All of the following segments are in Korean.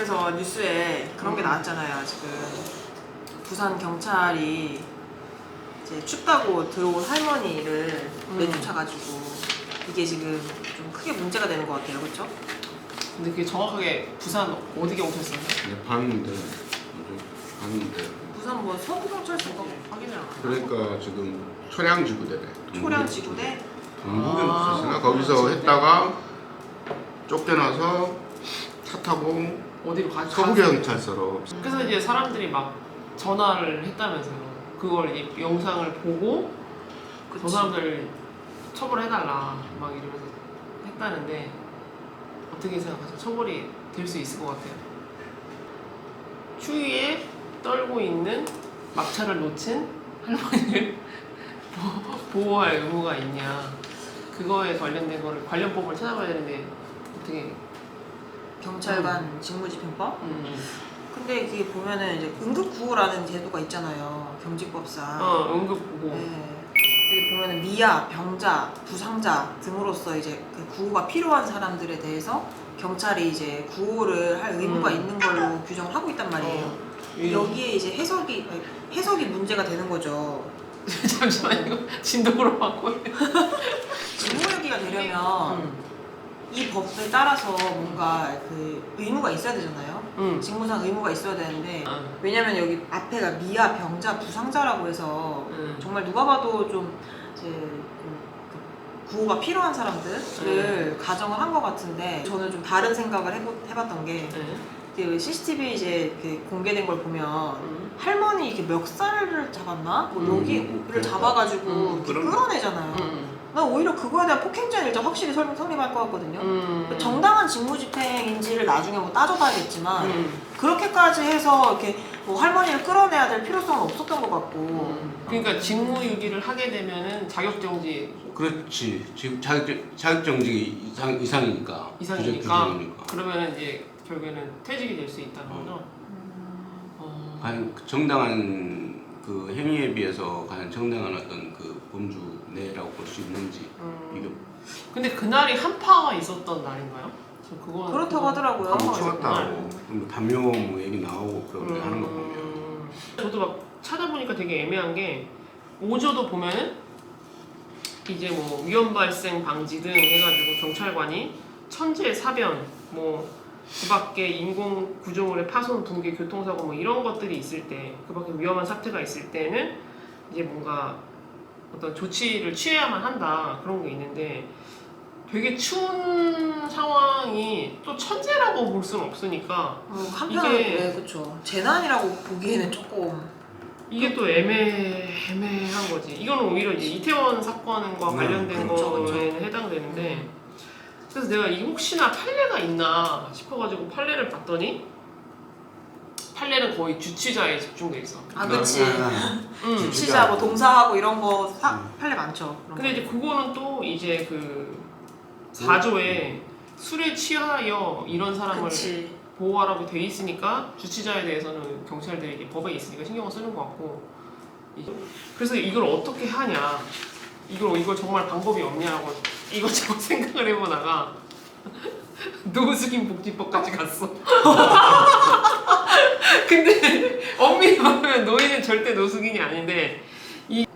그래서 뉴스에 그런 게 나왔잖아요. 지금 부산 경찰이 이제 춥다고 들어온 할머니를 내쫓아가지고 이게 지금 좀 크게 문제가 되는 것 같아요. 그렇죠? 근데 그게 정확하게 부산 어디게 오셨어요? 네, 봤는데 부산 뭐 서구경찰서가 확인을 안 하고 그러니까 지금 초량지구대래. 초량지구대? 동북에 없었으나 거기서 했다가 쫓겨나서 차 타고 어디로 가셨어요? 서부경찰서로. 그래서 이제 사람들이 막 전화를 했다면서요. 그걸 이제 영상을 보고 저 사람들 처벌해달라 막 이러면서 했다는데 어떻게 생각하세요? 처벌이 될 수 있을 것 같아요? 추위에 떨고 있는 막차를 놓친 할머니를 보호할 의무가 있냐, 그거에 관련된 거를 관련법을 찾아봐야 되는데 어떻게 경찰관 직무집행법? 근데 이게 보면은 이제 응급구호라는 제도가 있잖아요. 경직법상. 응급보호. 네. 여기 보면은 미아, 병자, 부상자 등으로서 이제 그 구호가 필요한 사람들에 대해서 경찰이 이제 구호를 할 의무가 있는 걸로 규정을 하고 있단 말이에요. 여기에 이제 해석이 문제가 되는 거죠. 잠시만요. 진동으로 바꿔요. 직무유기가 되려면 이 법에 따라서 뭔가 그 의무가 있어야 되잖아요. 직무상 의무가 있어야 되는데 왜냐면 여기 앞에가 미아, 병자, 부상자라고 해서 정말 누가 봐도 좀 이제 그 구호가 필요한 사람들을 가정을 한 것 같은데 저는 좀 다른 생각을 해봤던 게 그 CCTV 이제 그 공개된 걸 보면 할머니 이렇게 멱살을 잡았나? 뭐 여기를 잡아가지고 이렇게 끌어내잖아요. 난 오히려 그거에 대한 폭행죄는 일단 확실히 성립할 것 같거든요. 정당한 직무집행인지를 나중에 뭐 따져봐야겠지만 그렇게까지 해서 이렇게 뭐 할머니를 끌어내야 될 필요성은 없었던 것 같고. 그러니까 직무유기를 하게 되면은 자격정지 그렇지. 지금 자격정지 이상이니까. 이상이니까 그러면 이제 결국에는 퇴직이 될 수 있다는 거죠. 과연 정당한 그 행위에 비해서 과연 정당한 어떤 그 범주 내라고 볼 수 있는지 이게 근데 그날이 한파가 있었던 날인가요? 저 그거 그렇다고 하더라고요. 너무 추웠다고 담요 뭐 얘기 나오고 그런 거 하는 거 보면 저도 막 찾아보니까 되게 애매한 게 오조도 보면은 이제 뭐 위험 발생 방지 등 해가지고 경찰관이 천재 사변 뭐 그밖에 인공 구조물의 파손, 붕괴, 교통사고 뭐 이런 것들이 있을 때, 그밖에 위험한 사태가 있을 때는 이제 뭔가 어떤 조치를 취해야만 한다 그런 게 있는데 되게 추운 상황이 또 천재라고 볼 수는 없으니까 한편으로 네, 그렇죠. 재난이라고 보기에는 조금 이게 또 애매한 거지. 이거는 오히려 이제 이태원 사건과 관련된 거에는 해당되는데. 그래서 내가 이 혹시나 판례가 있나 싶어가지고 판례를 봤더니 판례는 거의 주치자에 집중돼 있어. 아 그치. 주치자 뭐 동사하고 이런 거 판례 많죠. 근데 이제 그거는 또 이제 그 4조에 술에 취하여 이런 사람을 그치. 보호하라고 돼 있으니까 주치자에 대해서는 경찰들이 법에 있으니까 신경을 쓰는 것 같고 그래서 이걸 어떻게 하냐 이걸 정말 방법이 없냐고 이것저것 생각을 해보다가 노숙인 복지법까지 갔어. 근데 엄밀히 말하면 노인은 절대 노숙인이 아닌데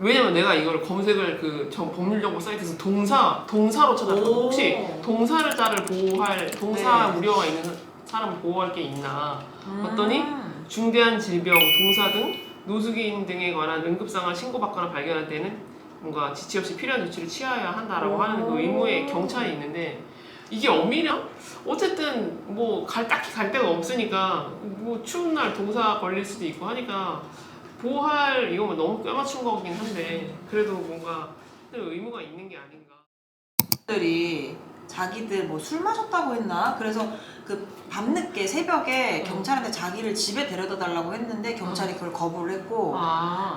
왜냐면 내가 이걸 검색을 그 법률정보 사이트에서 동사로 찾았거든. 혹시 동사자를 보호할 동사 우려가 있는 사람을 보호할 게 있나 봤더니 중대한 질병, 동사 등 노숙인 등에 관한 응급상황을 신고받거나 발견할 때는 뭔가 지체 없이 필요한 조치를 취해야 한다라고 하는 그 의무에 경찰이 있는데 이게 엄밀히요? 어쨌든 뭐 딱히 갈 데가 없으니까 뭐 추운 날 동사 걸릴 수도 있고 하니까 보호할 이거면 너무 껴맞춘 거긴 한데 그래도 뭔가 의무가 있는 게 아닌가. 들이 자기들 뭐 술 마셨다고 했나? 그래서 그 밤늦게 새벽에 경찰한테 자기를 집에 데려다 달라고 했는데 경찰이 그걸 거부를 했고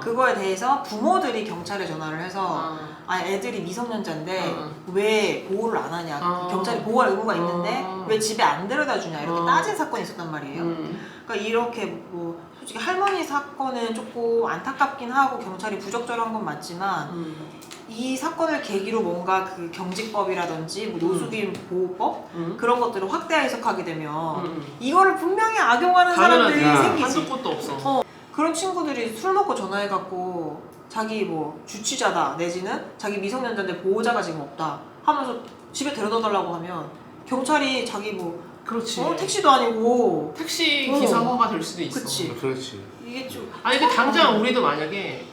그거에 대해서 부모들이 경찰에 전화를 해서 애들이 미성년자인데 왜 보호를 안 하냐 경찰이 보호할 의무가 있는데 왜 집에 안 데려다 주냐 이렇게 따진 사건이 있었단 말이에요. 그러니까 이렇게 뭐 솔직히 할머니 사건은 조금 안타깝긴 하고 경찰이 부적절한 건 맞지만 이 사건을 계기로 뭔가 그 경직법이라든지 뭐 노숙인 보호법 그런 것들을 확대 해석하게 되면 이거를 분명히 악용하는 사람들이 당연하지. 생기지. 한두 곳도 없어. 그런 친구들이 술 먹고 전화해갖고 자기 뭐 주치자다 내지는 자기 미성년자인데 보호자가 지금 없다 하면서 집에 데려다 달라고 하면 경찰이 자기 뭐 그렇지. 택시도 아니고 택시 기사화가 될 수도 있어. 그치. 그렇지. 이게 좀 아니 근데 당장 우리도 만약에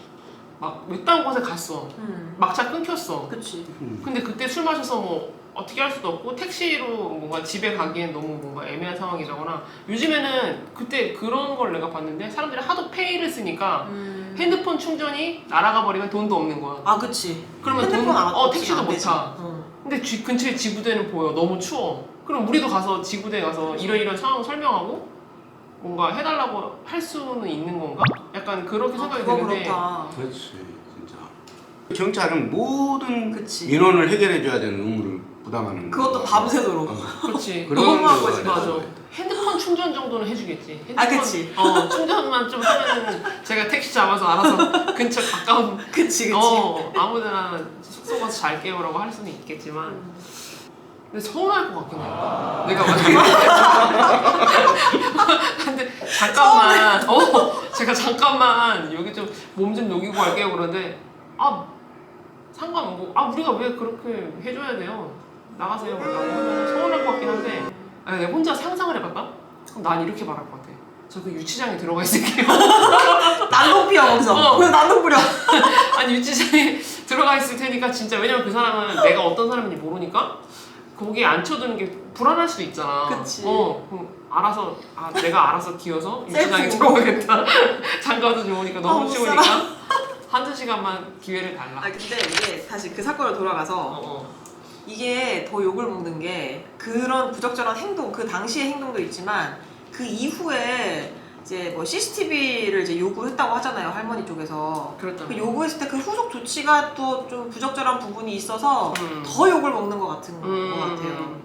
막 외딴 곳에 갔어. 막차 끊겼어. 그치. 근데 그때 술 마셔서 뭐 어떻게 할 수도 없고 택시로 뭔가 집에 가기엔 너무 뭔가 애매한 상황이라거나 요즘에는 그때 그런 걸 내가 봤는데 사람들이 하도 페이를 쓰니까 핸드폰 충전이 날아가 버리면 돈도 없는 거야. 아 그치. 그러면 핸드폰 안 택시도 안 못 되지. 타. 근데 근처에 지구대는 보여. 너무 추워. 그럼 우리도 가서 지구대 가서 이런 상황 설명하고 뭔가 해달라고 할 수는 있는 건가? 약간 그렇게 생각이 그거 드는데 그렇다. 그렇지 진짜. 경찰은 모든 그치. 민원을 해결해줘야 되는 의무를 부담하는. 그것도 거야. 밤새도록. 그렇지. 그런 너무한 거가 거지. 있어야 맞아. 돼. 핸드폰 충전 정도는 해주겠지. 핸드폰, 아, 그치. 충전만 좀 하면은 제가 택시 잡아서 알아서 근처 가까운 그치 그치. 아무데나 숙소 가서 잘게요라고 할 수는 있겠지만 근데 서운할 것 같긴 해. 내가 만약에 근데 잠깐만 제가 잠깐만 여기 좀 몸 좀 녹이고 갈게요 그러는데 우리가 왜 그렇게 해줘야 돼요? 나가세요 라고 하면 서운할 것 같긴 한데 아니, 내가 혼자 상상을 해볼까? 그럼 난 이렇게 말할 것 같아. 저 그 유치장에 들어가 있을게요. 난동 피워 거기서. 왜 난동 부려? 아니 유치장에 들어가 있을 테니까 진짜 왜냐면 그 사람은 내가 어떤 사람인지 모르니까 거기에 앉혀두는 게 불안할 수도 있잖아. 그치. 그럼 알아서 내가 알아서 기어서 유치장에 셀프. 들어가겠다. 장가도 좋으니까 너무 못 추우니까 살아. 한두 시간만 기회를 달라. 아 근데 이게 다시 그 사건으로 돌아가서 이게 더 욕을 먹는 게 그런 부적절한 행동 그 당시의 행동도 있지만 그 이후에 이제 뭐 CCTV를 이제 요구했다고 하잖아요 할머니 쪽에서. 그렇죠. 그 요구했을 때 그 후속 조치가 또 좀 부적절한 부분이 있어서 더 욕을 먹는 것 같은 것 같아요.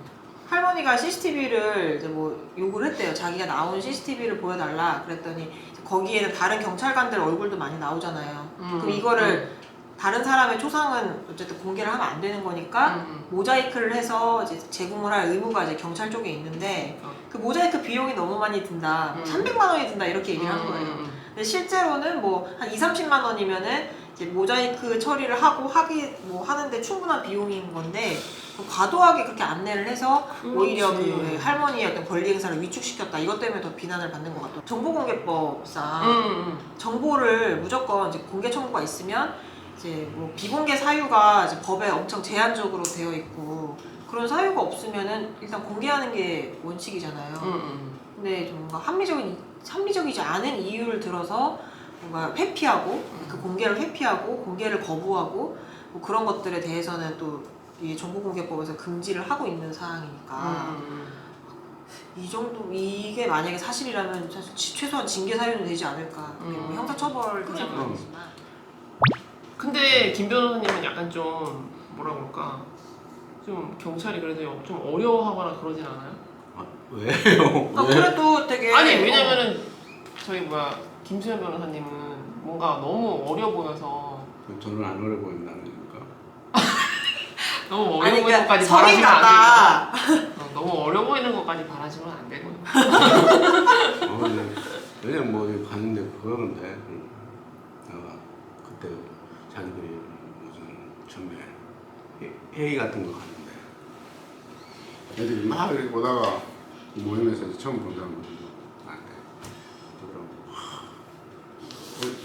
할머니가 CCTV를 이제 뭐 요구를 했대요. 자기가 나온 CCTV를 보여달라 그랬더니 거기에는 다른 경찰관들 얼굴도 많이 나오잖아요. 그럼 이거를 다른 사람의 초상은 어쨌든 공개를 하면 안 되는 거니까 모자이크를 해서 이제 제공을 할 의무가 이제 경찰 쪽에 있는데 그 모자이크 비용이 너무 많이 든다. 300만 원이 든다 이렇게 얘기를 한 거예요. 근데 실제로는 뭐 한 2~30만 원이면은 이제 모자이크 처리를 하고 하는데 충분한 비용인 건데 과도하게 그렇게 안내를 해서 오히려 그 할머니의 어떤 권리 행사를 위축시켰다. 이것 때문에 더 비난을 받는 것 같아요. 정보공개법상 정보를 무조건 이제 공개 청구가 있으면 이제 뭐 비공개 사유가 이제 법에 엄청 제한적으로 되어 있고 그런 사유가 없으면은 일단 공개하는 게 원칙이잖아요. 근데 좀 뭔가 합리적이지 않은 이유를 들어서 뭔가 회피하고 그 공개를 회피하고 공개를 거부하고 뭐 그런 것들에 대해서는 또 이 정보공개법에서 금지를 하고 있는 사항이니까 이 정도 이게 만약에 사실이라면 사실 최소한 징계 사유는 되지 않을까. 뭐 형사처벌 대상은 아니지만. 근데 김 변호사님은 약간 좀 뭐라 그럴까 좀 경찰이 그래도 좀 어려워하거나 그러진 않아요? 왜요? 아, 그래도 되게 아니 왜냐면은 저희 김수현 변호사님은 뭔가 너무 어려 보여서 저는 안 어려 보인다는 거니까. 너무 어려 아니, 보이는 그러니까 것까지 성이 바라시면 같다. 안 되고 너무 어려 보이는 것까지 바라시면 안 되고요. 왜냐면 뭐 갔는데 그러는데 내가 그때 자기들이 무슨 처음에 회의 같은 거 갔는데 애들이 막 이렇게 보다가 모임에서 처음 본 사람들이 나한테 그러더라고.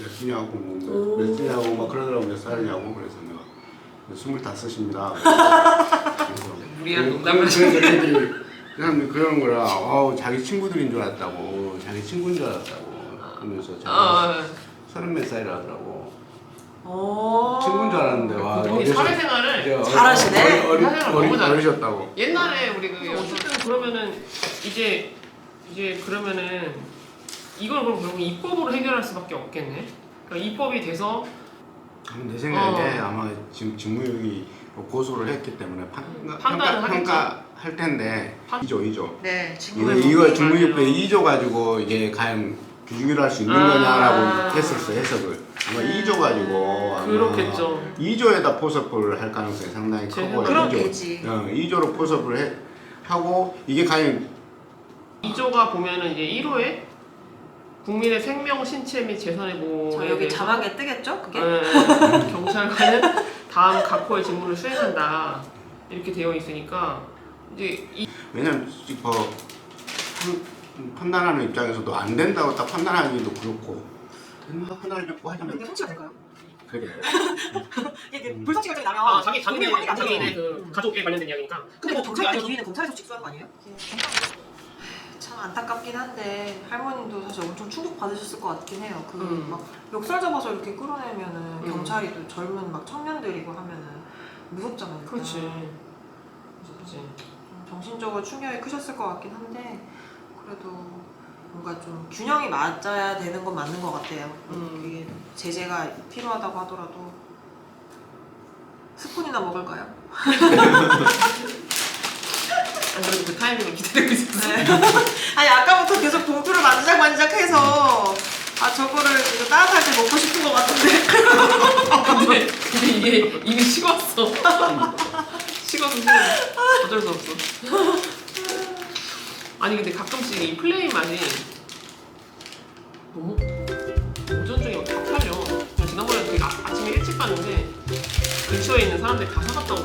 몇 주냐고 몇 주냐고 막 그러더라고. 몇 살이냐고. 그래서 내가 25입니다. 무리한 농담을 하시는데 사람들이 그러는 거라 자기 친구들인 줄 알았다고. 자기 친구인 줄 알았다고 그러면서 제가 30몇 살이라 하더라고. 친구인 줄 알았는데 와 그분이 사회생활을 잘하시네. 너무 잘해. 어리셨다고. 옛날에 우리 어쨌든 그러면은 이제 그러면은 이걸 그럼 결국 입법으로 해결할 수밖에 없겠네. 그러니까 입법이 돼서 내 생각에 아마 지금 직무유기 고소를 했기 때문에 평가할 텐데 2조. 네, 이거 직무유기법 2조 가지고 이게 과연 기중이를 할 수 있는 아. 거냐라고 했었어 해석을. 아마 2조 가지고 아마 그렇겠죠. 2조에다 포섭을 할 가능성이 상당히 제 크고 그럼 2조, 되지. 2조로 포섭을 하고 이게 과연 2조가 보면은 이제 1호에 국민의 생명, 신체 및 재산의 보호에 저 여기 대해서 자막에 뜨겠죠? 그게? 경찰관은 다음 각호의 직무를 수행한다 이렇게 되어 있으니까 이제 왜냐면 뭐 판단하는 입장에서도 안 된다고 딱 판단하기도 그렇고 된다 판단을 듣고 하자면 이게 성취가 될까요? 그래. 이게 불성취 결정이 나면 자기네 그 가족에 관련된 이야기니까. 근데 뭐 경찰이 본인은 검찰에서 직수하는 거 아니에요? 참 안타깝긴 한데 할머님도 사실 엄청 충격 받으셨을 것 같긴 해요. 그 막 멱살 잡아서 이렇게 끌어내면은 경찰이 또 젊은 막 청년들이고 하면은 무섭잖아요. 일단. 그렇지. 그렇지. 정신적으로 충격이 크셨을 것 같긴 한데 그래도 뭔가 좀 균형이 맞아야 되는 건 맞는 것 같아요. 이게 제재가 필요하다고 하더라도 스푼이나 먹을까요? 안 그래도 그 타이밍을 기다리고 있었어. 네. 아니 아까부터 계속 봉투를 만지작만지작해서 아 저거를 이거 따뜻할 때 먹고 싶은 것 같은데 근데 이게 이미 식었어. 식어서 어쩔 수 없어. 아니 근데 가끔씩 이 플레이 맛이 너무 오전 중에 막 다 팔려. 지난번에 되게 아침에 일찍 갔는데 근처에 있는 사람들이 다 사갔다고.